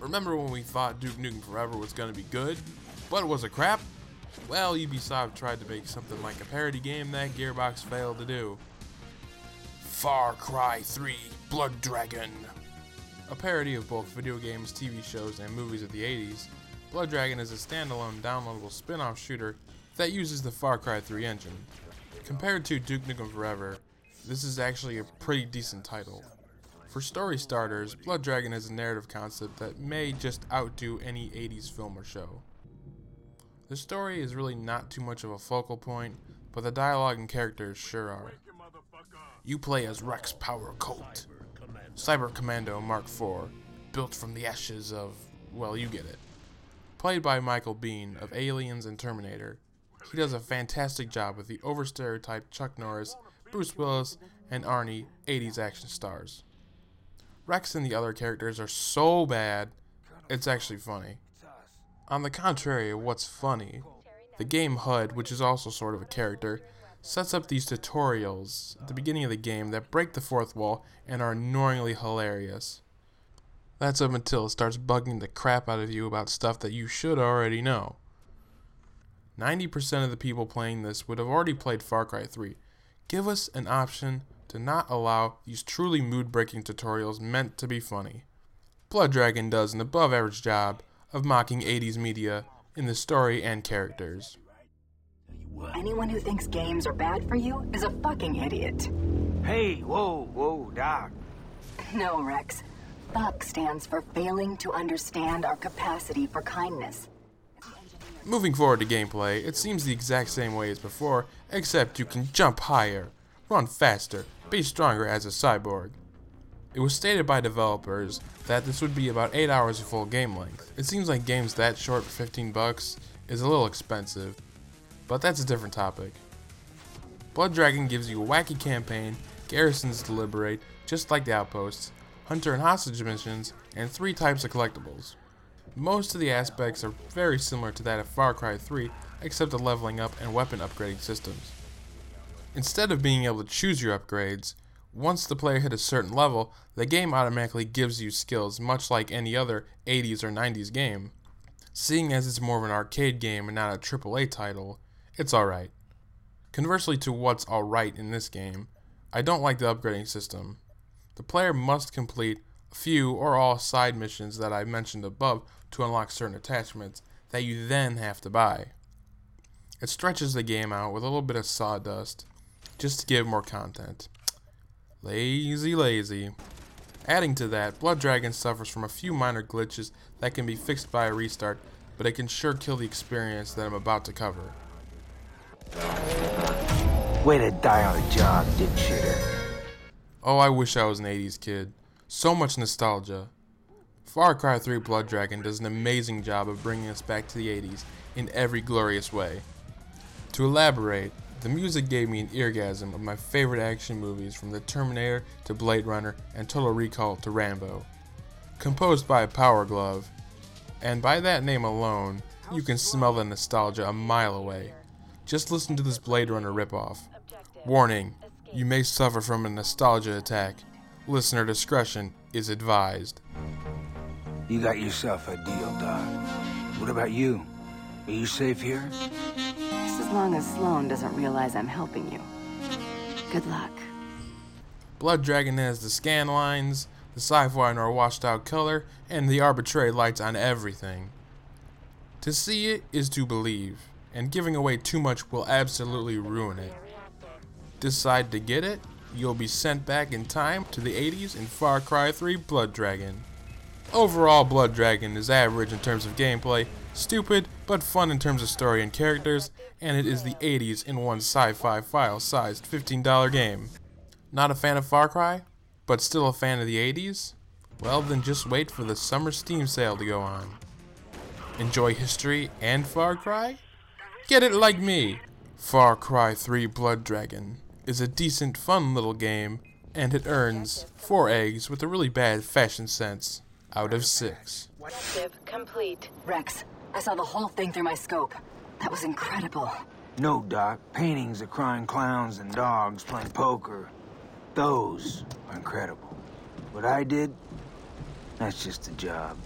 Remember when we thought Duke Nukem Forever was going to be good, but it was a crap? Well, Ubisoft tried to make something like a parody game that Gearbox failed to do. Far Cry 3 Blood Dragon. A parody of both video games, TV shows, and movies of the 80s, Blood Dragon is a standalone downloadable spin-off shooter that uses the Far Cry 3 engine. Compared to Duke Nukem Forever, this is actually a pretty decent title. For story starters, Blood Dragon is a narrative concept that may just outdo any 80s film or show. The story is really not too much of a focal point, but the dialogue and characters sure are. You play as Rex Power Colt, Cyber Commando Mark IV, built from the ashes of, well, you get it. Played by Michael Biehn of Aliens and Terminator, he does a fantastic job with the over-stereotyped Chuck Norris, Bruce Willis, and Arnie 80s action stars. Rex and the other characters are so bad, it's actually funny. On the contrary of what's funny, the game HUD, which is also sort of a character, sets up these tutorials at the beginning of the game that break the fourth wall and are annoyingly hilarious. That's up until it starts bugging the crap out of you about stuff that you should already know. 90% of the people playing this would have already played Far Cry 3. Give us an option to not allow these truly mood-breaking tutorials meant to be funny. Blood Dragon does an above-average job of mocking 80s media in the story and characters. Anyone who thinks games are bad for you is a fucking idiot. Hey, whoa, Doc. No, Rex. FUCK stands for failing to understand our capacity for kindness. Moving forward to gameplay, it seems the exact same way as before, except you can jump higher, run faster, be stronger as a cyborg. It was stated by developers that this would be about 8 hours of full game length. It seems like games that short for $15 is a little expensive, but that's a different topic. Blood Dragon gives you a wacky campaign, garrisons to liberate, just like the Outposts, hunter and hostage missions, and 3 types of collectibles. Most of the aspects are very similar to that of Far Cry 3, except the leveling up and weapon upgrading systems. Instead of being able to choose your upgrades, once the player hit a certain level, the game automatically gives you skills much like any other 80s or 90s game. Seeing as it's more of an arcade game and not a AAA title, it's alright. Conversely to what's alright in this game, I don't like the upgrading system. The player must complete a few or all side missions that I mentioned above to unlock certain attachments that you then have to buy. It stretches the game out with a little bit of sawdust just to give more content. Lazy. Adding to that, Blood Dragon suffers from a few minor glitches that can be fixed by a restart, but it can sure kill the experience that I'm about to cover. Way to die on the job, dick shitter. Oh, I wish I was an 80s kid. So much nostalgia. Far Cry 3 Blood Dragon does an amazing job of bringing us back to the 80s in every glorious way. To elaborate, the music gave me an eargasm of my favorite action movies from The Terminator to Blade Runner and Total Recall to Rambo. Composed by Power Glove, and by that name alone, you can smell the nostalgia a mile away. Just listen to this Blade Runner ripoff. Warning, you may suffer from a nostalgia attack. Listener discretion is advised. You got yourself a deal, Doc. What about you? Are you safe here? Just as long as Sloan doesn't realize I'm helping you. Good luck. Blood Dragon has the scan lines, the sci-fi noir washed out color, and the arbitrary lights on everything. To see it is to believe, and giving away too much will absolutely ruin it. Decide to get it? You'll be sent back in time to the 80s in Far Cry 3 Blood Dragon. Overall, Blood Dragon is average in terms of gameplay, stupid but fun in terms of story and characters, and it is the 80s in one sci-fi file-sized $15 game. Not a fan of Far Cry, but still a fan of the 80s? Well, then just wait for the summer Steam sale to go on. Enjoy history and Far Cry? Get it like me! Far Cry 3 Blood Dragon is a decent, fun little game, and it earns 4 eggs with a really bad fashion sense out of 6. Objective complete. Rex, I saw the whole thing through my scope. That was incredible. No, Doc. Paintings of crying clowns and dogs playing poker. Those are incredible. What I did, That's just a job.